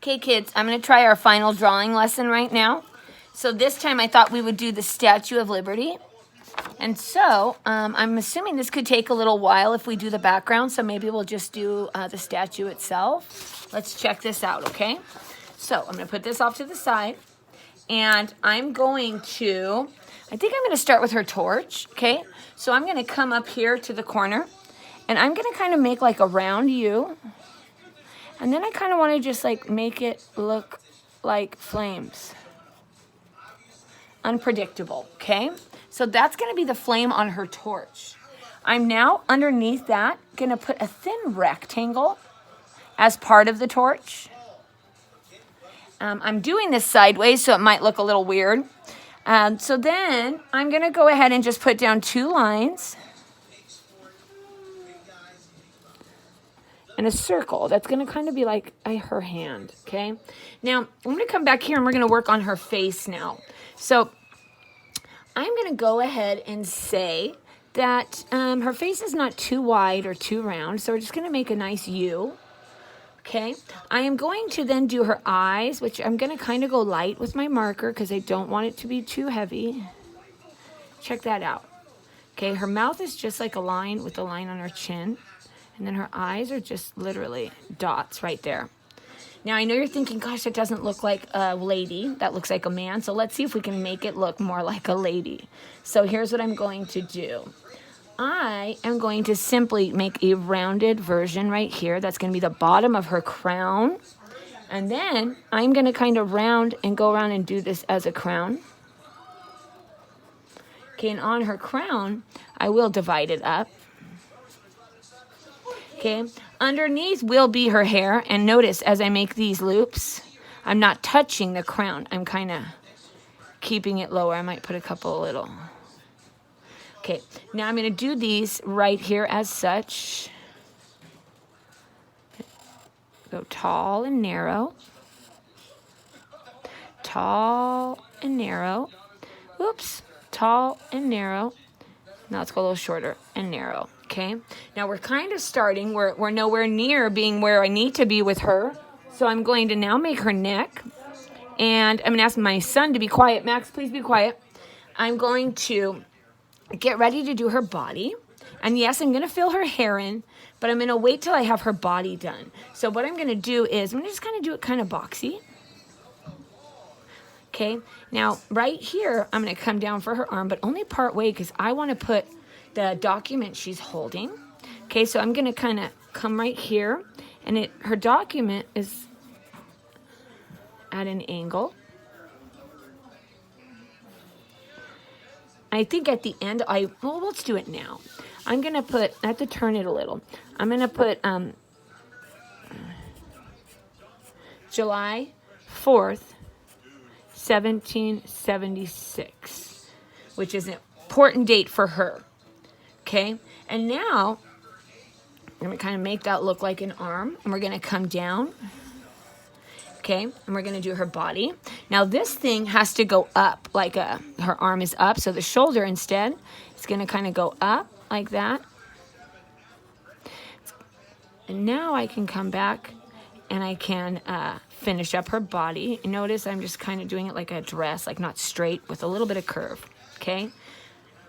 Okay, kids, I'm going to try our final drawing lesson right now. So this time I thought we would do the Statue of Liberty. And so I'm assuming this could take a little while if we do the background, so maybe we'll just do the statue itself. Let's check this out, okay? So I'm going to put this off to the side, and I'm going to, I think I'm going to start with her torch, okay? So I'm going to come up here to the corner, and I'm going to kind of make like a round U. And then I kind of want to just like make it look like flames. Unpredictable, okay? So that's going to be the flame on her torch. I'm now underneath that going to put a thin rectangle as part of the torch. I'm doing this sideways, so it might look a little weird. So then I'm going to go ahead and just put down 2 lines. And a circle that's going to kind of be like her hand, okay? Now, I'm going to come back here and we're going to work on her face now. So I'm going to go ahead and say that her face is not too wide or too round, so we're just going to make a nice U, okay? I am going to then do her eyes, which I'm going to kind of go light with my marker because I don't want it to be too heavy. Check that out. Okay, her mouth is just like a line with a line on her chin. And then her eyes are just literally dots right there. Now, I know you're thinking, gosh, that doesn't look like a lady. That looks like a man. So let's see if we can make it look more like a lady. So here's what I'm going to do. I am going to simply make a rounded version right here. That's going to be the bottom of her crown. And then I'm going to kind of round and go around and do this as a crown. Okay, and on her crown, I will divide it up. Okay, underneath will be her hair, and notice as I make these loops, I'm not touching the crown. I'm kind of keeping it lower. I might put a couple little. Okay, now I'm going to do these right here as such. Go tall and narrow. Tall and narrow. Oops, tall and narrow. Now let's go a little shorter and narrow. Okay, now we're kind of starting, we're nowhere near being where I need to be with her. So I'm going to now make her neck. And I'm going to ask my son to be quiet. Max, please be quiet. I'm going to get ready to do her body. And yes, I'm going to fill her hair in, but I'm going to wait till I have her body done. So what I'm going to do is, I'm going to just kind of do it kind of boxy. Okay, now right here, I'm going to come down for her arm, but only part way because I want to put the document she's holding. Okay, so I'm going to kind of come right here, and her document is at an angle. I think at the end, well, let's do it now. I'm going to put, I have to turn it a little. I'm going to put July 4th, 1776, which is an important date for her. Okay, and now I'm going to kind of make that look like an arm, and we're going to come down. Okay, and we're going to do her body. Now this thing has to go up, like her arm is up, so the shoulder instead is going to kind of go up like that. And now I can come back and I can finish up her body. Notice I'm just kind of doing it like a dress, like not straight, with a little bit of curve. Okay,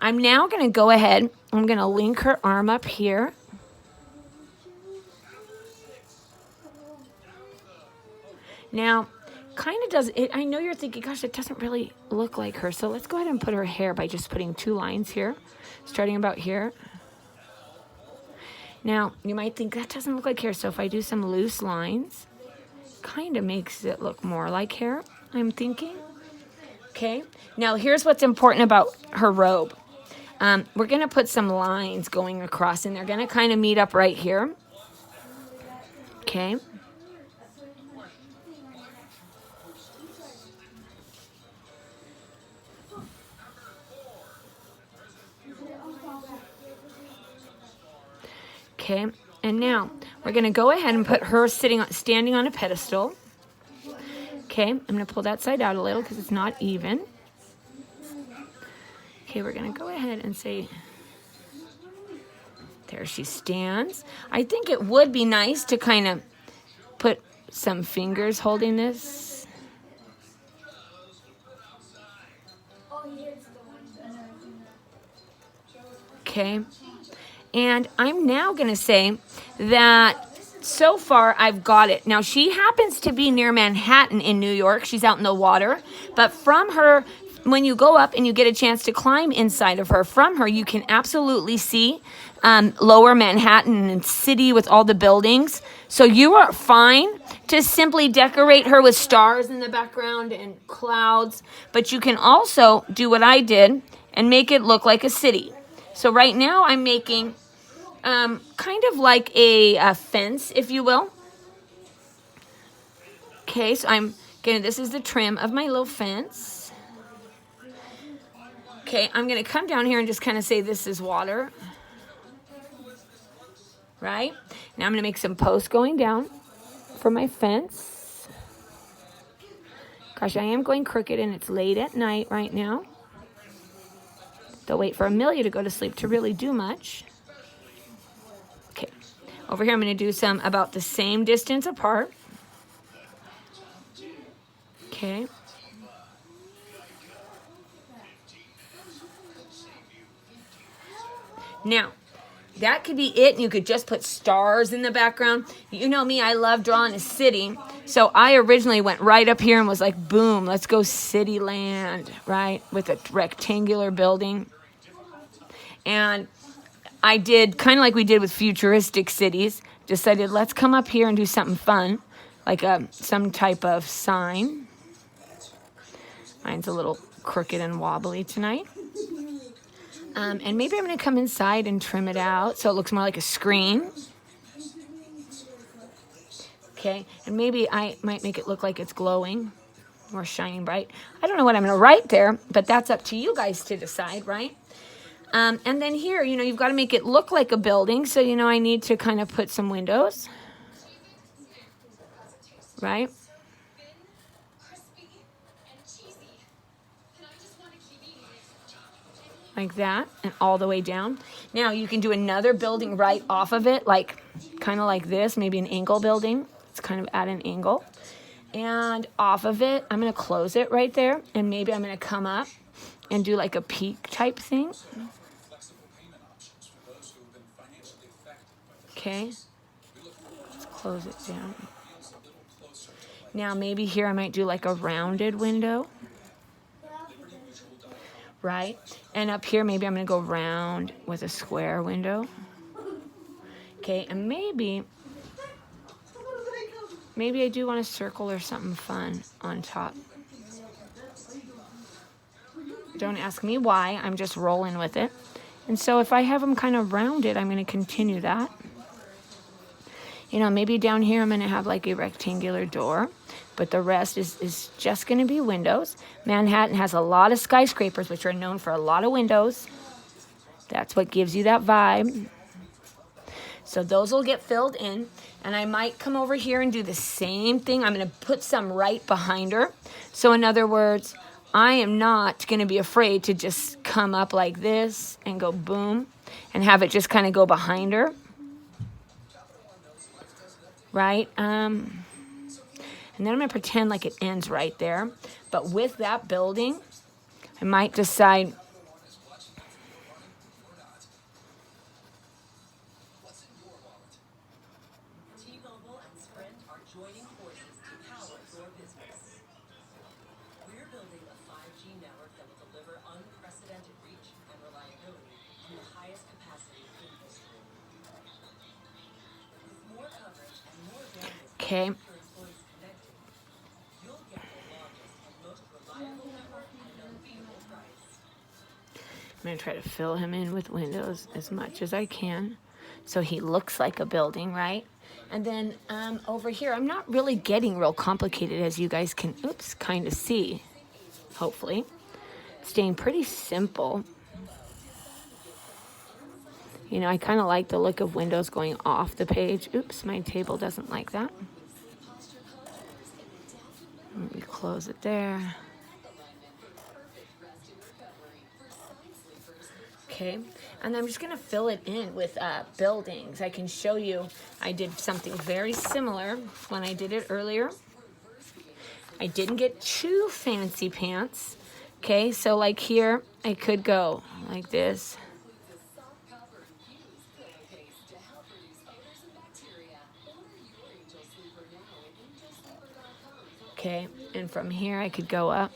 I'm now going to go ahead, I'm going to link her arm up here. Now, kind of does it, I know you're thinking, gosh, it doesn't really look like her. So let's go ahead and put her hair by just putting 2 lines here, starting about here. Now, you might think that doesn't look like hair. So if I do some loose lines, kind of makes it look more like hair, I'm thinking. Okay, now here's what's important about her robe. We're going to put some lines going across, and they're going to kind of meet up right here. Okay. Okay, and now we're going to go ahead and put her standing on a pedestal. Okay, I'm going to pull that side out a little because it's not even. Okay, we're going to go ahead and say, there she stands. I think it would be nice to kind of put some fingers holding this. Okay. And I'm now going to say that so far I've got it. Now, she happens to be near Manhattan in New York. She's out in the water. But from her, when you go up and you get a chance to climb inside of her, from her, you can absolutely see lower Manhattan and city with all the buildings. So you are fine to simply decorate her with stars in the background and clouds. But you can also do what I did and make it look like a city. So right now I'm making kind of like a fence, if you will. Okay, so this is the trim of my little fence. Okay, I'm going to come down here and just kind of say this is water. Right? Now I'm going to make some posts going down for my fence. Gosh, I am going crooked and it's late at night right now. They'll wait for Amelia to go to sleep to really do much. Okay, over here I'm going to do some about the same distance apart. Okay. Now, that could be it, and you could just put stars in the background. You know me, I love drawing a city. So I originally went right up here and was like, boom, let's go city land, right? With a rectangular building. And I did kind of like we did with futuristic cities. Decided, let's come up here and do something fun, like some type of sign. Mine's a little crooked and wobbly tonight. And maybe I'm going to come inside and trim it out so it looks more like a screen. Okay, and maybe I might make it look like it's glowing or shining bright. I don't know what I'm going to write there, but that's up to you guys to decide, right? And then here, you've got to make it look like a building. So, I need to kind of put some windows, right? Like that, and all the way down. Now you can do another building right off of it, like kind of like this, maybe an angle building. It's kind of at an angle. And off of it, I'm going to close it right there, and maybe I'm going to come up and do like a peak type thing. Okay, let's close it down. Now maybe here I might do like a rounded window. Right? And up here, maybe I'm going to go round with a square window. Okay, and maybe I do want a circle or something fun on top. Don't ask me why, I'm just rolling with it. And so if I have them kind of rounded, I'm going to continue that. Maybe down here I'm going to have like a rectangular door, but the rest is just going to be windows. Manhattan has a lot of skyscrapers, which are known for a lot of windows. That's what gives you that vibe. So those will get filled in, and I might come over here and do the same thing. I'm going to put some right behind her. So in other words, I am not going to be afraid to just come up like this and go boom and have it just kind of go behind her. Right? And then I'm going to pretend like it ends right there. But with that building, I might decide... T-Mobile and Sprint are joining forces to power your business. We're building a 5G network that will deliver unprecedented reach and reliability in the highest capacity in history. With more coverage and more bandwidth to Okay. keep your employees connected, you'll get the longest and most reliable network at an unbeatable price. I'm going to try to fill him in with windows as much as I can so he looks like a building, right? And then over here, I'm not really getting real complicated, as you guys can, kind of see, hopefully. Staying pretty simple. I kind of like the look of windows going off the page. Oops, my table doesn't like that. Let me close it there. Okay, And I'm just gonna fill it in with buildings. I can show you, I did something very similar when I did it earlier. I didn't get too fancy pants. Okay, so like here, I could go like this. Okay, and from here I could go up.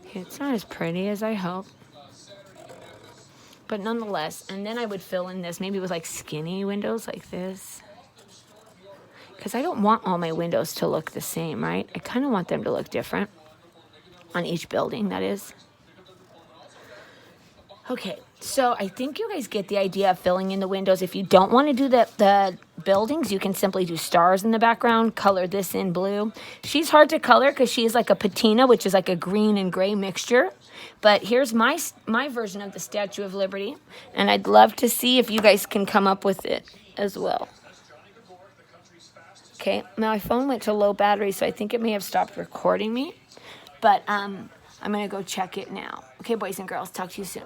Okay, it's not as pretty as I hope, but nonetheless, and then I would fill in this, maybe with like skinny windows like this. Because I don't want all my windows to look the same, right? I kind of want them to look different on each building, that is. Okay, so I think you guys get the idea of filling in the windows. If you don't want to do the buildings, you can simply do stars in the background, color this in blue. She's hard to color because she's like a patina, which is like a green and gray mixture. But here's my version of the Statue of Liberty, and I'd love to see if you guys can come up with it as well. Okay, my phone went to low battery, so I think it may have stopped recording me. But I'm going to go check it now. Okay, boys and girls, talk to you soon.